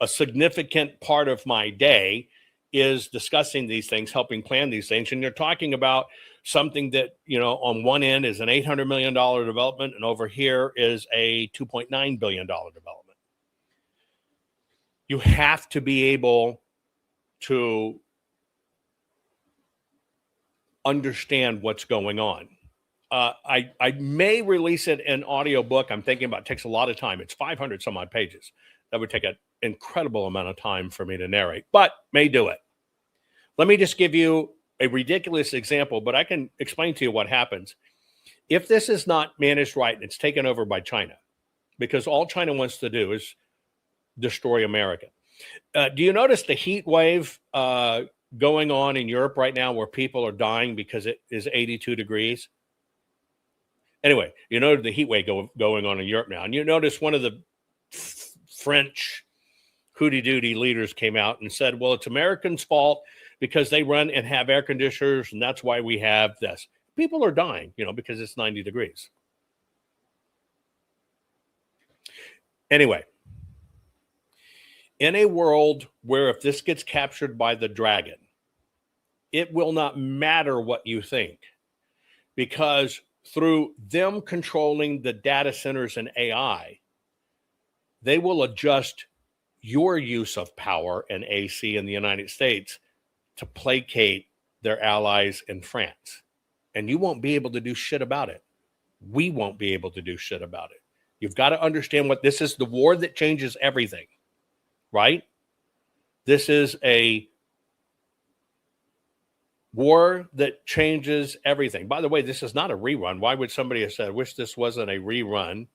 A significant part of my day is discussing these things, helping plan these things. And you're talking about something that, on one end is an $800 million development, and over here is a $2.9 billion development. You have to be able to understand what's going on. I may release it in audiobook. I'm thinking about it. Takes a lot of time. It's 500 some odd pages. That would take an incredible amount of time for me to narrate, but may do it. Let me just give you a ridiculous example, but I can explain to you what happens if this is not managed right and it's taken over by China, because all China wants to do is destroy America. Do you notice the heat wave going on in Europe right now, where people are dying because it is 82 degrees? Anyway, you know the heat wave going on in Europe now. And you notice one of the French hooty-dooty leaders came out and said, well, it's Americans' fault because they run and have air conditioners, and that's why we have this. People are dying, because it's 90 degrees. Anyway, in a world where if this gets captured by the dragon, it will not matter what you think, because through them controlling the data centers and AI, they will adjust your use of power and AC in the United States to placate their allies in France. And you won't be able to do shit about it. We won't be able to do shit about it. You've got to understand what this is, the war that changes everything, right? This is a war that changes everything. By the way, this is not a rerun. Why would somebody have said, I wish this wasn't a rerun?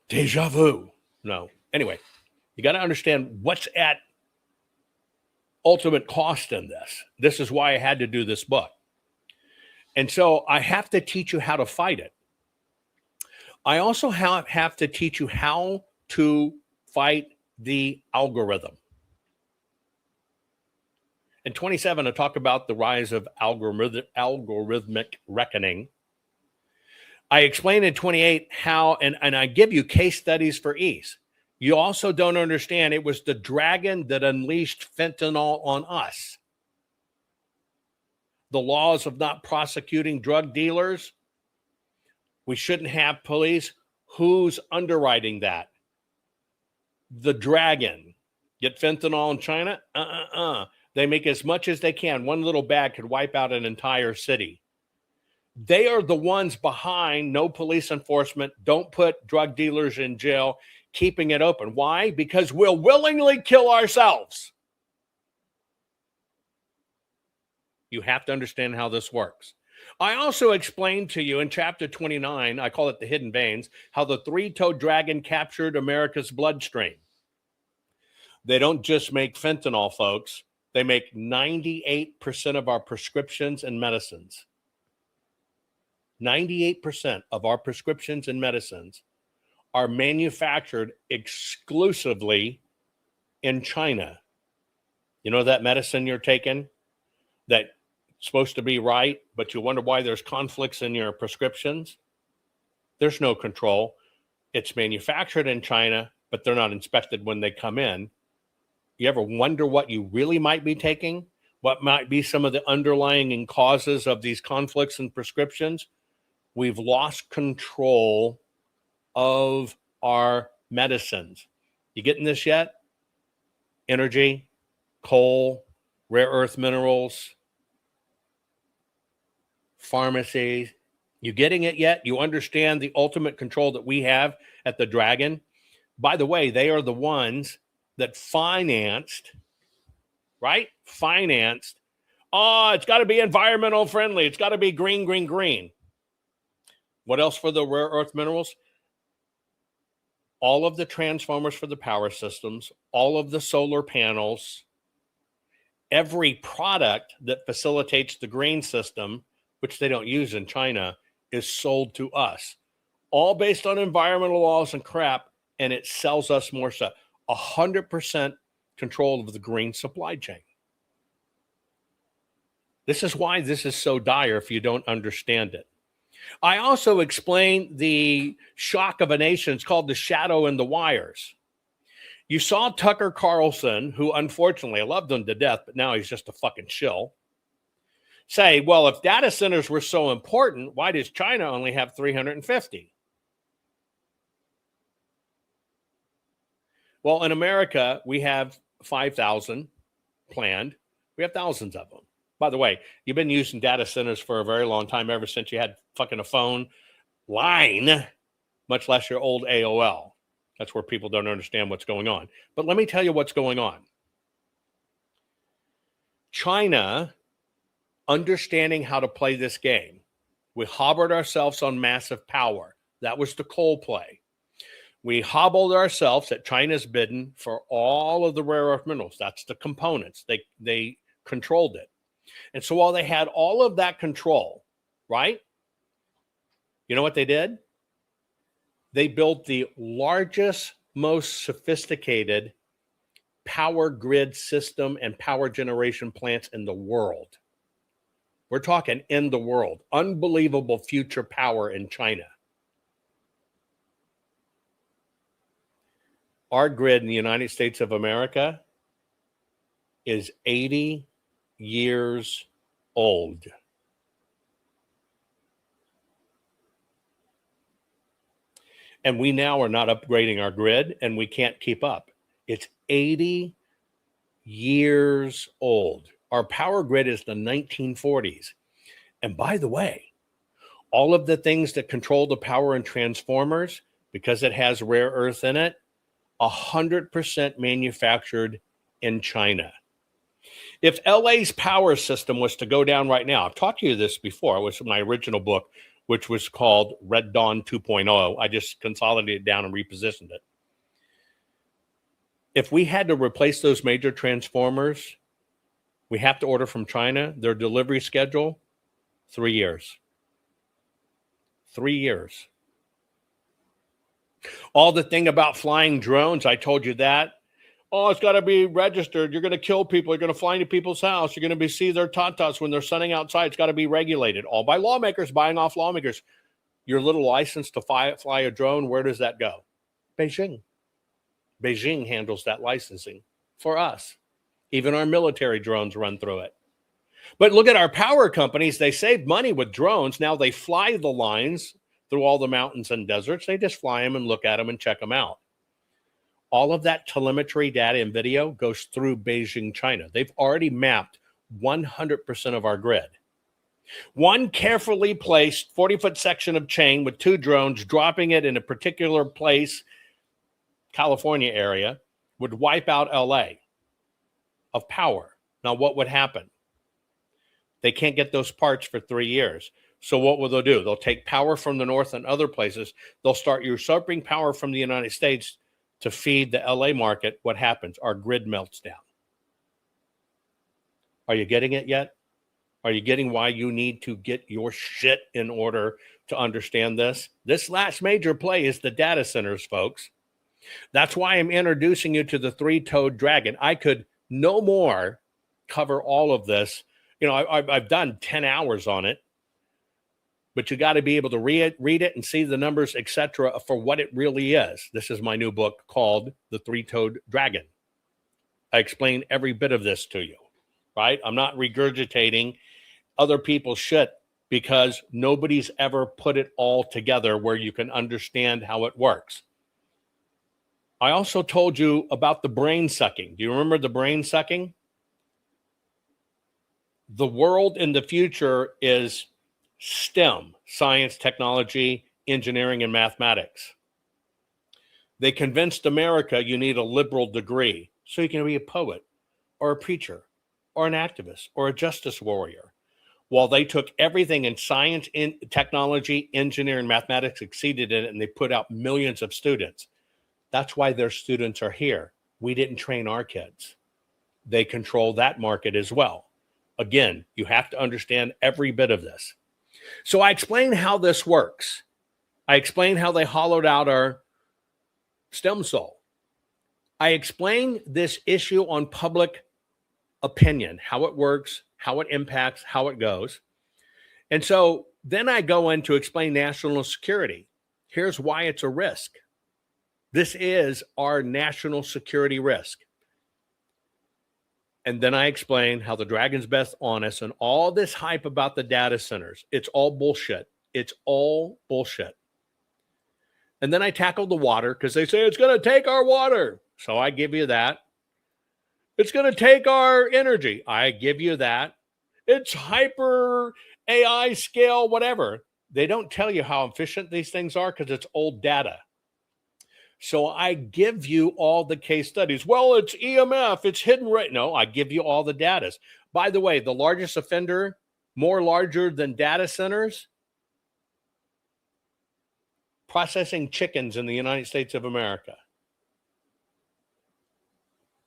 Deja vu. No. Anyway, you got to understand what's at ultimate cost in this. This is why I had to do this book. And so I have to teach you how to fight it. I also have to teach you how to fight the algorithm. In 27, I talk about the rise of algorithmic reckoning. I explain in 28 how, and I give you case studies for ease. You also don't understand it was the dragon that unleashed fentanyl on us. The laws of not prosecuting drug dealers. We shouldn't have police. Who's underwriting that? The dragon. Get fentanyl in China? They make as much as they can. One little bag could wipe out an entire city. They are the ones behind no police enforcement, don't put drug dealers in jail, keeping it open. Why? Because we'll willingly kill ourselves. You have to understand how this works. I also explained to you in chapter 29, I call it the hidden veins, how the three-toed dragon captured America's bloodstream. They don't just make fentanyl, folks. They make 98% of our prescriptions and medicines. 98% of our prescriptions and medicines are manufactured exclusively in China. You know that medicine you're taking that's supposed to be right, but you wonder why there's conflicts in your prescriptions? There's no control. It's manufactured in China, but they're not inspected when they come in. You ever wonder what you really might be taking? What might be some of the underlying causes of these conflicts in prescriptions? We've lost control of our medicines. You getting this yet? Energy, coal, rare earth minerals, pharmacies. You getting it yet? You understand the ultimate control that we have at the Dragon? By the way, they are the ones that financed, right? Financed. Oh, it's got to be environmental friendly. It's got to be green, green, green. What else for the rare earth minerals? All of the transformers for the power systems, all of the solar panels, every product that facilitates the green system, which they don't use in China, is sold to us. All based on environmental laws and crap, and it sells us more stuff. 100% control of the green supply chain. This is why this is so dire if you don't understand it. I also explained the shock of a nation. It's called the shadow in the wires. You saw Tucker Carlson, who unfortunately, I loved him to death, but now he's just a fucking shill, say, well, if data centers were so important, why does China only have 350? Well, in America, we have 5,000 planned. We have thousands of them. By the way, you've been using data centers for a very long time, ever since you had fucking a phone line, much less your old AOL. That's where people don't understand what's going on. But let me tell you what's going on. China, understanding how to play this game, we hobbled ourselves on massive power. That was the coal play. We hobbled ourselves at China's bidding for all of the rare earth minerals. That's the components. They controlled it. And so while they had all of that control, right? You know what they did? They built the largest, most sophisticated power grid system and power generation plants in the world. We're talking in the world. Unbelievable future power in China. Our grid in the United States of America is 80 years old. And we now are not upgrading our grid, and we can't keep up. It's 80 years old. Our power grid is the 1940s. And by the way, all of the things that control the power in transformers, because it has rare earth in it, 100% manufactured in China. If LA's power system was to go down right now, I've talked to you this before. It was my original book, which was called Red Dawn 2.0. I just consolidated it down and repositioned it. If we had to replace those major transformers, we have to order from China. Their delivery schedule, 3 years. 3 years. All the thing about flying drones, I told you that. Oh, it's got to be registered. You're going to kill people. You're going to fly into people's house. You're going to see their tatas when they're sunning outside. It's got to be regulated. All by lawmakers, buying off lawmakers. Your little license to fly a drone, where does that go? Beijing. Beijing handles that licensing for us. Even our military drones run through it. But look at our power companies. They save money with drones. Now they fly the lines through all the mountains and deserts. They just fly them and look at them and check them out. All of that telemetry data and video goes through Beijing, China. They've already mapped 100% of our grid. One carefully placed 40-foot section of chain with 2 drones dropping it in a particular place, California area, would wipe out LA of power. Now, what would happen? They can't get those parts for 3 years. So what will they do? They'll take power from the north and other places. They'll start usurping power from the United States to feed the LA market. What happens? Our grid melts down. Are you getting it yet? Are you getting why you need to get your shit in order to understand this? This last major play is the data centers, folks. That's why I'm introducing you to the 3-toed dragon. I could no more cover all of this. You know, I've done 10 hours on it, but you got to be able to read it and see the numbers, etc., for what it really is. This is my new book called The 3-Toed Dragon. I explain every bit of this to you, right? I'm not regurgitating other people's shit because nobody's ever put it all together where you can understand how it works. I also told you about the brain sucking. Do you remember the brain sucking? The world in the future is STEM, science, technology, engineering, and mathematics. They convinced America you need a liberal degree so you can be a poet or a preacher or an activist or a justice warrior. While they took everything in science, in technology, engineering, mathematics, exceeded it, and they put out millions of students. That's why their students are here. We didn't train our kids. They control that market as well. Again, you have to understand every bit of this. So I explained how this works. I explained how they hollowed out our stem cell. I explained this issue on public opinion, how it works, how it impacts, how it goes. And so then I go in to explain national security. Here's why it's a risk. This is our national security risk. And then I explain how the dragon's best on us and all this hype about the data centers. It's all bullshit. It's all bullshit. And then I tackle the water because they say it's going to take our water. So I give you that. It's going to take our energy. I give you that. It's hyper AI scale, whatever. They don't tell you how efficient these things are because it's old data. So I give you all the case studies. Well, it's EMF, it's hidden right. No, I give you all the data. By the way, the largest offender, more larger than data centers, processing chickens in the United States of America.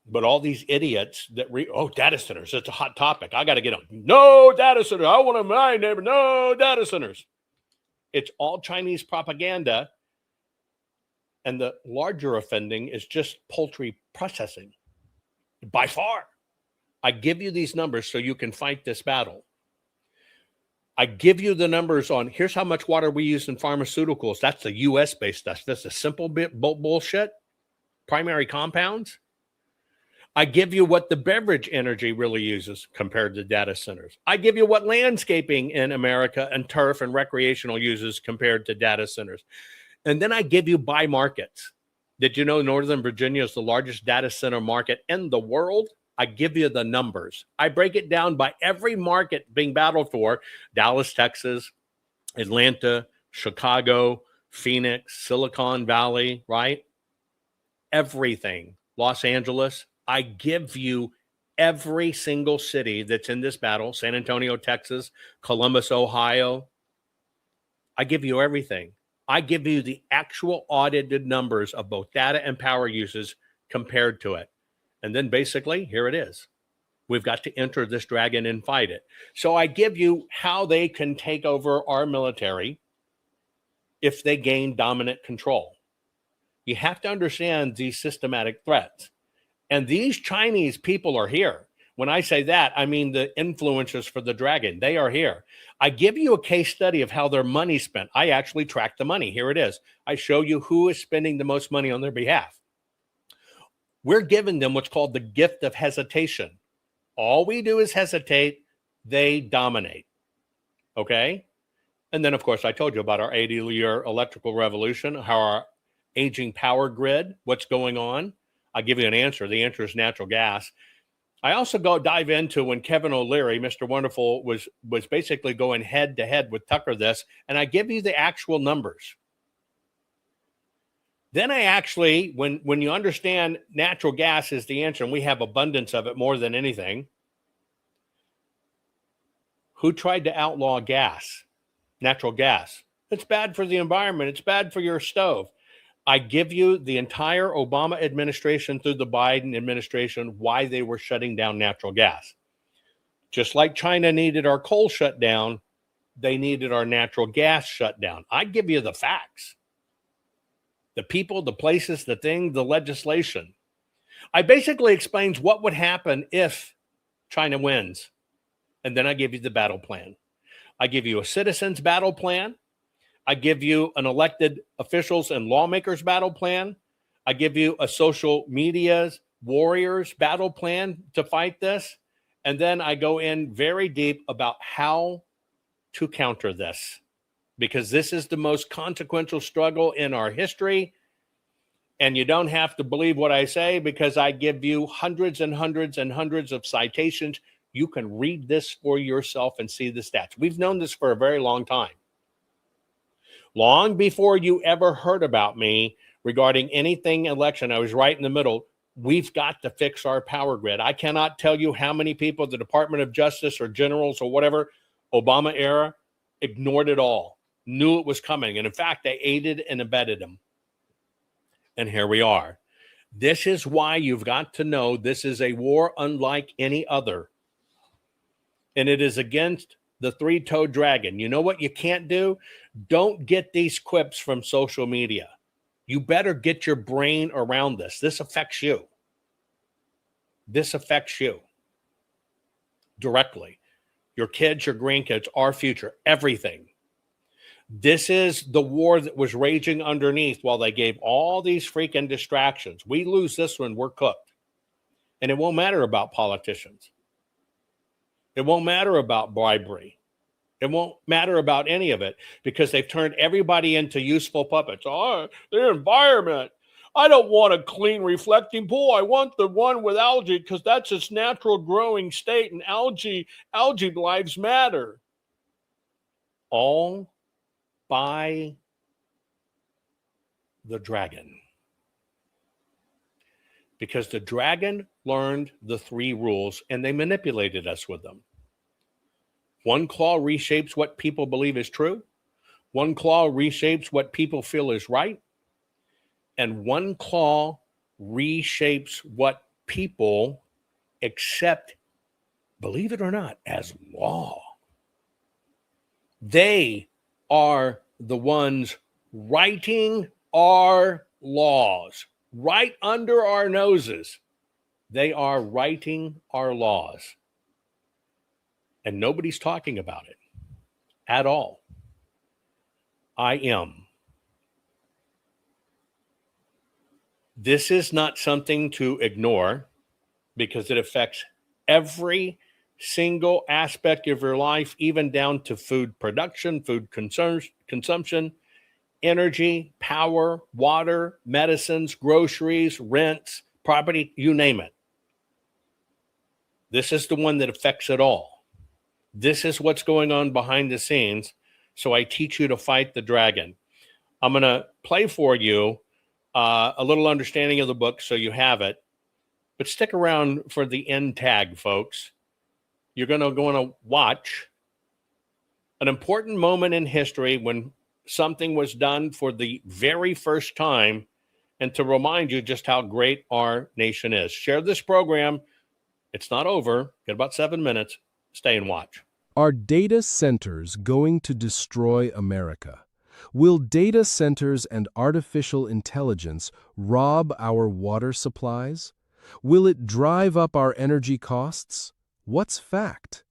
But all these idiots that data centers, it's a hot topic. I got to get them. No data center. I want to my neighbor. No data centers. It's all Chinese propaganda. And the larger offending is just poultry processing. By far. I give you these numbers so you can fight this battle. I give you the numbers on here's how much water we use in pharmaceuticals. That's the US-based stuff. That's a simple bit bullshit. Primary compounds. I give you what the beverage energy really uses compared to data centers. I give you what landscaping in America and turf and recreational uses compared to data centers. And then I give you by markets. Did you know Northern Virginia is the largest data center market in the world? I give you the numbers. I break it down by every market being battled for. Dallas, Texas, Atlanta, Chicago, Phoenix, Silicon Valley, right? Everything. Los Angeles. I give you every single city that's in this battle. San Antonio, Texas, Columbus, Ohio. I give you everything. I give you the actual audited numbers of both data and power uses compared to it. And then basically, here it is. We've got to enter this dragon and fight it. So I give you how they can take over our military if they gain dominant control. You have to understand these systematic threats. And these Chinese people are here. When I say that, I mean the influencers for the dragon. They are here. I give you a case study of how their money's spent. I actually track the money. Here it is. I show you who is spending the most money on their behalf. We're giving them what's called the gift of hesitation. All we do is hesitate. They dominate. Okay? And then, of course, I told you about our 80-year electrical revolution, how our aging power grid, what's going on. I'll give you an answer. The answer is natural gas. I also dive into when Kevin O'Leary, Mr. Wonderful, was basically going head to head with Tucker this, and I give you the actual numbers. Then I actually, when you understand natural gas is the answer, and we have abundance of it more than anything, who tried to outlaw gas? Natural gas. It's bad for the environment. It's bad for your stove. I give you the entire Obama administration through the Biden administration, why they were shutting down natural gas. Just like China needed our coal shut down, they needed our natural gas shut down. I give you the facts. The people, the places, the thing, the legislation. I basically explains what would happen if China wins. And then I give you the battle plan. I give you a citizen's battle plan. I give you an elected officials and lawmakers battle plan. I give you a social media's warriors battle plan to fight this. And then I go in very deep about how to counter this, because this is the most consequential struggle in our history. And you don't have to believe what I say, because I give you hundreds and hundreds and hundreds of citations. You can read this for yourself and see the stats. We've known this for a very long time. Long before you ever heard about me regarding anything election, I was right in the middle. We've got to fix our power grid. I cannot tell you how many people, the Department of Justice or generals or whatever, Obama era, ignored it all, knew it was coming. And in fact, they aided and abetted them. And here we are. This is why you've got to know this is a war unlike any other. And it is against the three-toed dragon. You know what you can't do? Don't get these quips from social media. You better get your brain around this. This affects you. This affects you directly. Your kids, your grandkids, our future, everything. This is the war that was raging underneath while they gave all these freaking distractions. We lose this one, we're cooked. And it won't matter about politicians. It won't matter about bribery. It won't matter about any of it, because they've turned everybody into useful puppets. Oh, the environment. I don't want a clean reflecting pool. I want the one with algae because that's its natural growing state, and algae lives matter. All by the dragon. Because the dragon learned the three rules and they manipulated us with them. One claw reshapes what people believe is true. One claw reshapes what people feel is right. And one claw reshapes what people accept, believe it or not, as law. They are the ones writing our laws right under our noses. They are writing our laws. And nobody's talking about it at all. I am. This is not something to ignore, because it affects every single aspect of your life, even down to food production, food consumption, energy, power, water, medicines, groceries, rents, property, you name it. This is the one that affects it all. This is what's going on behind the scenes. So I teach you to fight the dragon. I'm going to play for you a little understanding of the book so you have it. But stick around for the end tag, folks. You're going to watch an important moment in history when something was done for the very first time, and to remind you just how great our nation is. Share this program. It's not over. Get about 7 minutes. Stay and watch. Are data centers going to destroy America? Will data centers and artificial intelligence rob our water supplies? Will it drive up our energy costs? What's fact?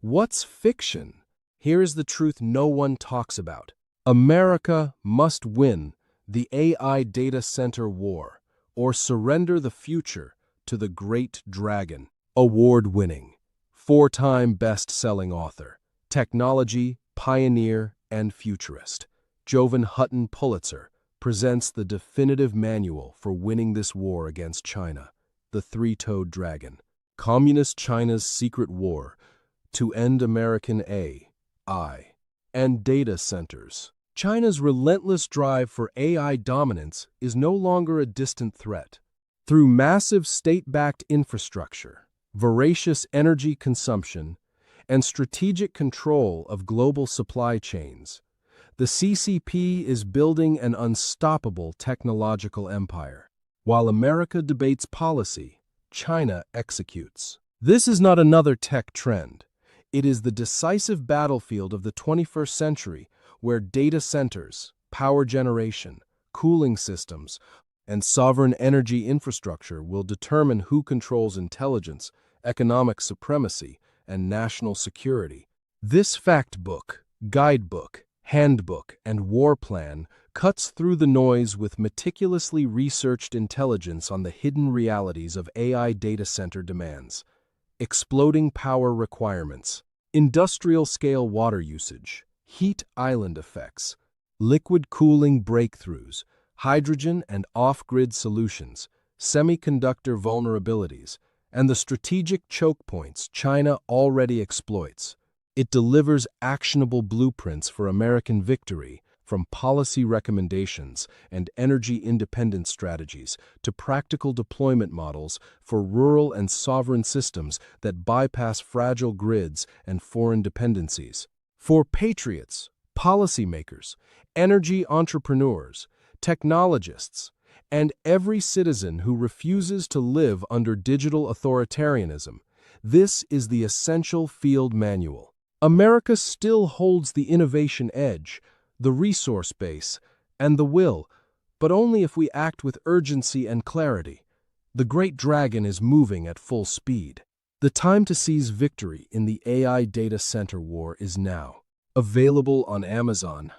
What's fiction? Here is the truth no one talks about. America must win the AI data center war or surrender the future to the great dragon. Award-winning, 4-time best-selling author, technology, pioneer, and futurist, Jovan Hutton Pulitzer presents the definitive manual for winning this war against China, the three-toed dragon. Communist China's secret war to end American AI and data centers. China's relentless drive for AI dominance is no longer a distant threat. Through massive state-backed infrastructure, voracious energy consumption, and strategic control of global supply chains, the CCP is building an unstoppable technological empire. While America debates policy, China executes. This is not another tech trend. It is the decisive battlefield of the 21st century where data centers, power generation, cooling systems, and sovereign energy infrastructure will determine who controls intelligence, economic supremacy, and national security. This fact book, guidebook, handbook, and war plan cuts through the noise with meticulously researched intelligence on the hidden realities of AI data center demands. Exploding power requirements, industrial-scale water usage, heat island effects, liquid cooling breakthroughs, hydrogen and off-grid solutions, semiconductor vulnerabilities, and the strategic choke points China already exploits. It delivers actionable blueprints for American victory, from policy recommendations and energy independence strategies to practical deployment models for rural and sovereign systems that bypass fragile grids and foreign dependencies. For patriots, policymakers, energy entrepreneurs, technologists, and every citizen who refuses to live under digital authoritarianism, this is the essential field manual. America still holds the innovation edge, the resource base, and the will, but only if we act with urgency and clarity. The great dragon is moving at full speed. The time to seize victory in the AI data center war is now. Available on Amazon,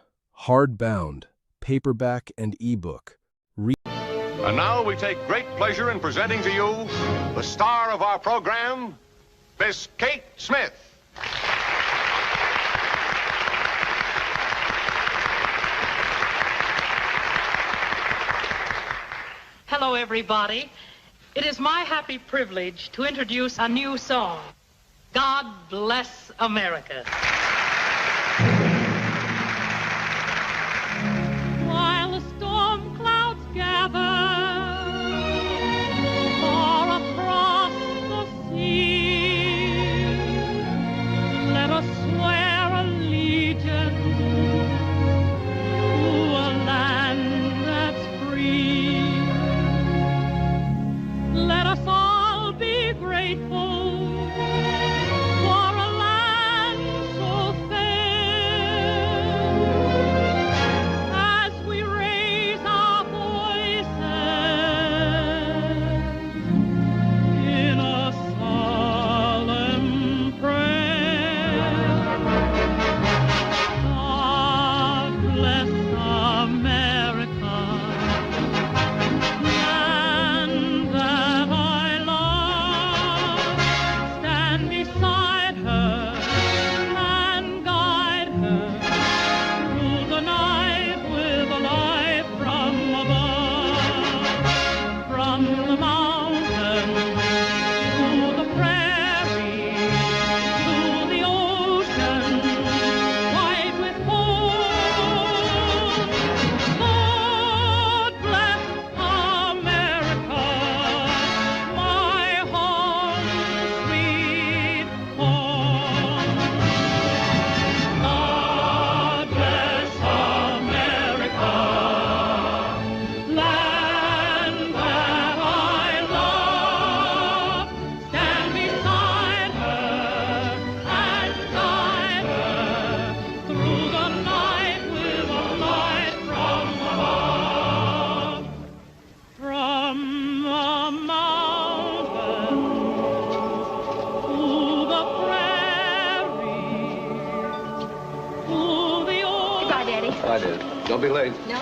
hardbound, paperback, and ebook. And now we take great pleasure in presenting to you the star of our program, Miss Kate Smith. Hello, everybody. It is my happy privilege to introduce a new song, God Bless America. While the storm clouds gather far across the sea, let us swear allegiance to a land that's free. Let us all be grateful for a land so I did. Don't be late. No?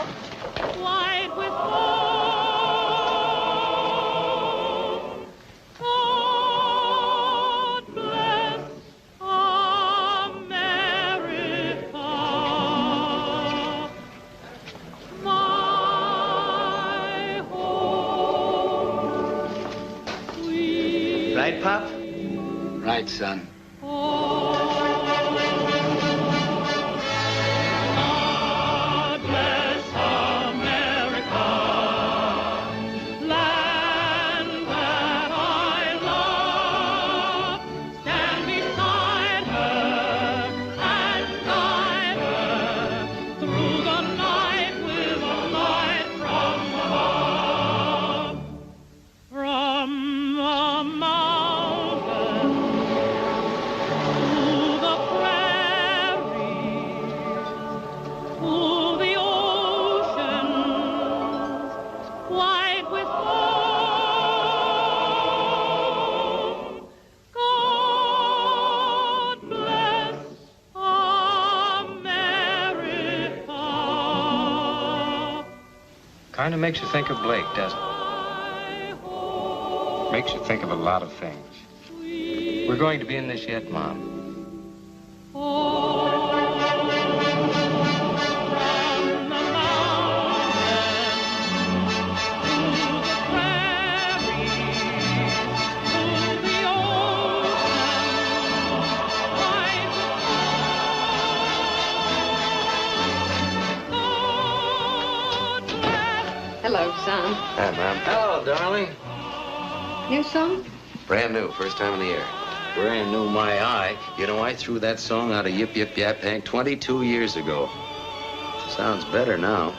White with gold. God bless America. My home. Sweet. Right, Pop? Right, son. God bless America, land that I love. Stand beside her and guide her through the night with a light from above. From the mountain to the prairie, to the ocean, white with foam. God bless America. Kind of makes you think of Blake, doesn't it? Makes you think of a lot of things. We're going to be in this yet, Mom. Hello, son. Hi, Mom. Hello, darling. New song? Brand new, first time in the air. Brand new, my eye. You know, I threw that song out of Yip Yip Yap Hank 22 years ago. Sounds better now.